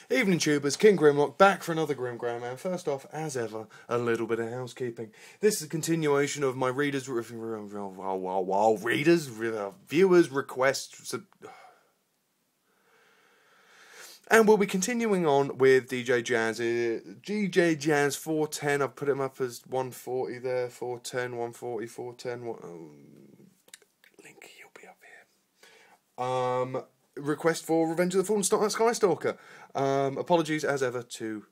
Evening tubers, KingGrimlock back for another Grim Gram, and first off, as ever, a little bit of housekeeping. This is a continuation of my viewers requests, and we'll be continuing on with DJ Jazz. DJ Jazz 410, I've put him up as 140 there, 410, 140, 410, link, he'll be up here. Request for Revenge of the Fallen Skystalker. Apologies as ever to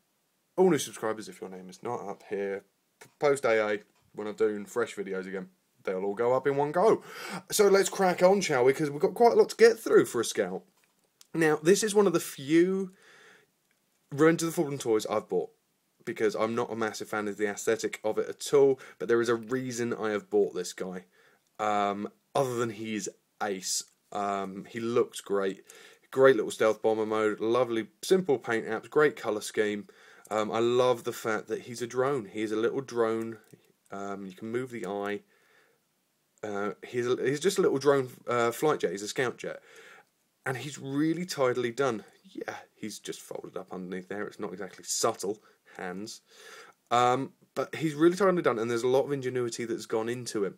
all new subscribers if your name is not up here. Post AA when I'm doing fresh videos again. They'll all go up in one go. So let's crack on, shall we? Because we've got quite a lot to get through for a scout. Now, this is one of the few Revenge of the Fallen toys I've bought, because I'm not a massive fan of the aesthetic of it at all, but there is a reason I have bought this guy. Other than he's ace. He looks great. Great little stealth bomber mode, lovely simple paint apps, great colour scheme. I love the fact that he's a drone. He's a little drone. You can move the eye. He's just a little drone flight jet. He's a scout jet. And he's really tidily done. Yeah, he's just folded up underneath there. It's not exactly subtle, hands. But he's really tidily done, and there's a lot of ingenuity that's gone into him.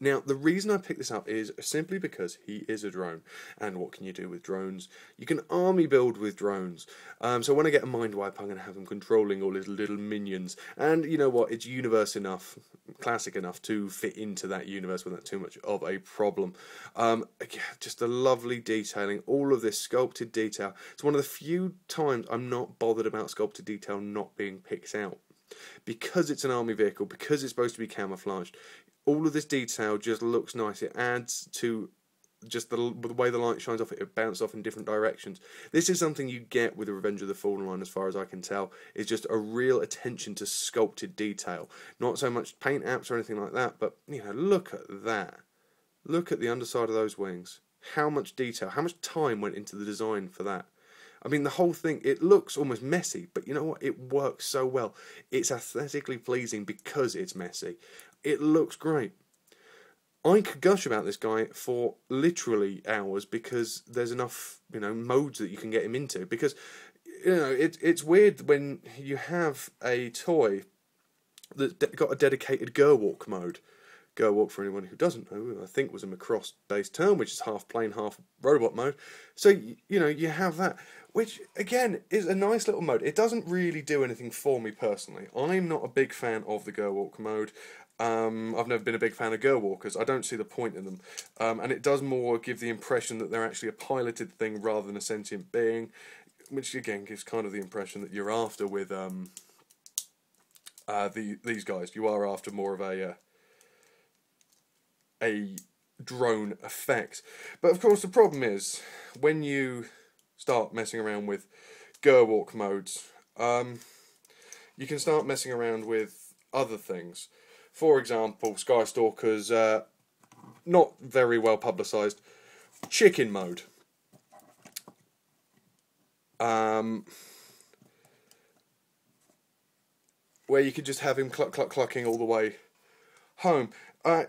Now, the reason I picked this up is simply because he is a drone. And what can you do with drones? You can army build with drones. So when I get a mind wipe, I'm going to have him controlling all his little minions. And you know what? It's universe enough, classic enough to fit into that universe without too much of a problem. Just the lovely detailing, all of this sculpted detail. It's one of the few times I'm not bothered about sculpted detail not being picked out. Because it's an army vehicle, because it's supposed to be camouflaged, all of this detail just looks nice. It adds to just the way the light shines off it. It bounces off in different directions. This is something you get with the Revenge of the Fallen line, as far as I can tell. It's just a real attention to sculpted detail. Not so much paint apps or anything like that, but you know, look at that. Look at the underside of those wings. How much detail, how much time went into the design for that. I mean, the whole thing, it looks almost messy, but you know what? It works so well. It's aesthetically pleasing because it's messy. It looks great. I could gush about this guy for literally hours because there's enough, you know, modes that you can get him into. Because, you know, it's weird when you have a toy that's got a dedicated Gerwalk mode. Gerwalk, for anyone who doesn't know, I think was a Macross-based term, which is half plane, half robot mode. So, you know, you have that, which, again, is a nice little mode. It doesn't really do anything for me personally. I'm not a big fan of the Gerwalk mode. I've never been a big fan of Gerwalkers. I don't see the point in them. And it does more give the impression that they're actually a piloted thing rather than a sentient being, which, again, gives kind of the impression that you're after with these guys. You are after more of a drone effect. But of course the problem is when you start messing around with Gerwalk modes, you can start messing around with other things. For example, Skystalker's not very well publicised chicken mode. Where you could just have him clucking all the way home.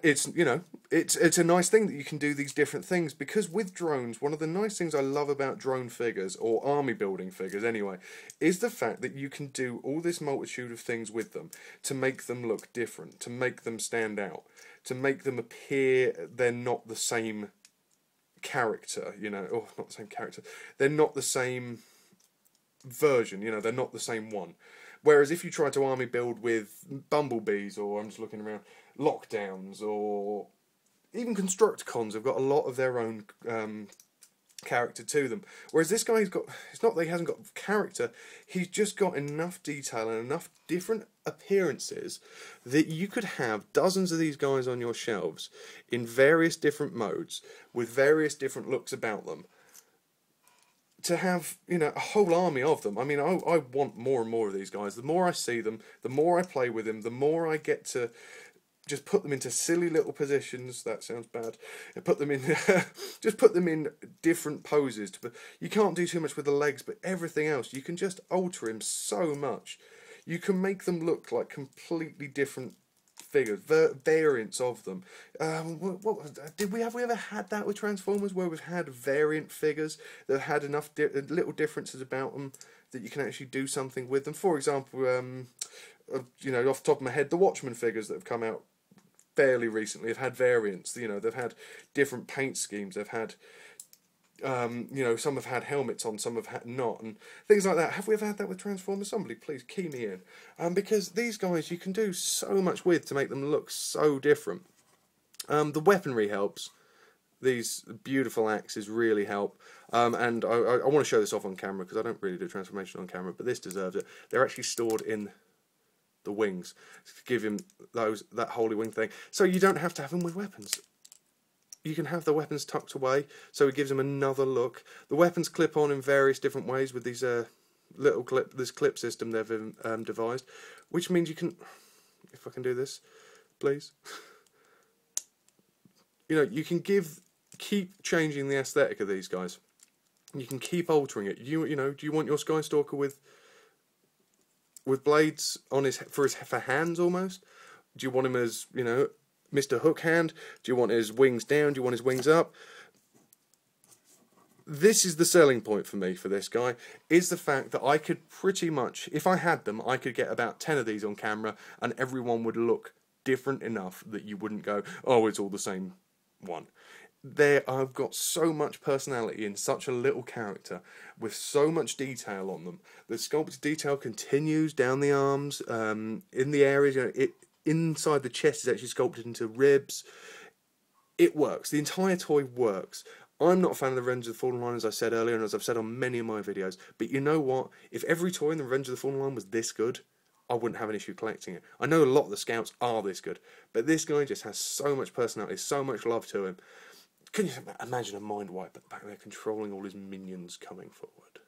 It's, you know, it's a nice thing that you can do these different things, because with drones, one of the nice things I love about drone figures, or army building figures anyway, is the fact that you can do all this multitude of things with them to make them look different, to make them stand out, to make them appear they're not the same character, you know, or not the same character, they're not the same version, you know, they're not the same one. Whereas if you try to army build with bumblebees, or I'm just looking around, lockdowns, or even Constructicons have got a lot of their own character to them. Whereas this guy's got, it's not that he hasn't got character, he's just got enough detail and enough different appearances that you could have dozens of these guys on your shelves in various different modes, with various different looks about them. To have, you know, a whole army of them. I mean, I want more and more of these guys. The more I see them, the more I play with them, the more I get to just put them into silly little positions. That sounds bad. Put them in, just put them in different poses. You can't do too much with the legs, but everything else, you can just alter him so much. You can make them look like completely different figures, variants of them. Have we ever had that with Transformers, where we've had variant figures that had enough little differences about them that you can actually do something with them? For example, you know, off the top of my head, the Watchmen figures that have come out fairly recently have had variants. You know, they've had different paint schemes. They've had, you know, some have had helmets on, some have had not, and things like that. Have we ever had that with Transformers? Somebody please key me in. Because these guys you can do so much with to make them look so different. The weaponry helps. These beautiful axes really help. And I want to show this off on camera because I don't really do transformation on camera, but this deserves it. They're actually stored in the wings to give him that holy wing thing. So you don't have to have them with weapons. You can have the weapons tucked away, so it gives them another look. The weapons clip on in various different ways with these this clip system they've devised, which means you can, if I can do this, please. You know, you can keep changing the aesthetic of these guys. You can keep altering it. You know, do you want your Skystalker with blades on for hands almost? Do you want him as, you know, Mr. Hook Hand? Do you want his wings down? Do you want his wings up? This is the selling point for me for this guy, is the fact that I could pretty much, if I had them, I could get about 10 of these on camera and everyone would look different enough that you wouldn't go, oh, it's all the same one. I've got so much personality in such a little character with so much detail on them. The sculpted detail continues down the arms, in the areas, you know, inside the chest is actually sculpted into ribs. It works. The entire toy works. I'm not a fan of the Revenge of the Fallen line, as I said earlier, and as I've said on many of my videos. But you know what? If every toy in the Revenge of the Fallen line was this good, I wouldn't have an issue collecting it. I know a lot of the Scouts are this good, but this guy just has so much personality, so much love to him. Can you imagine a mind wipe back there controlling all his minions coming forward?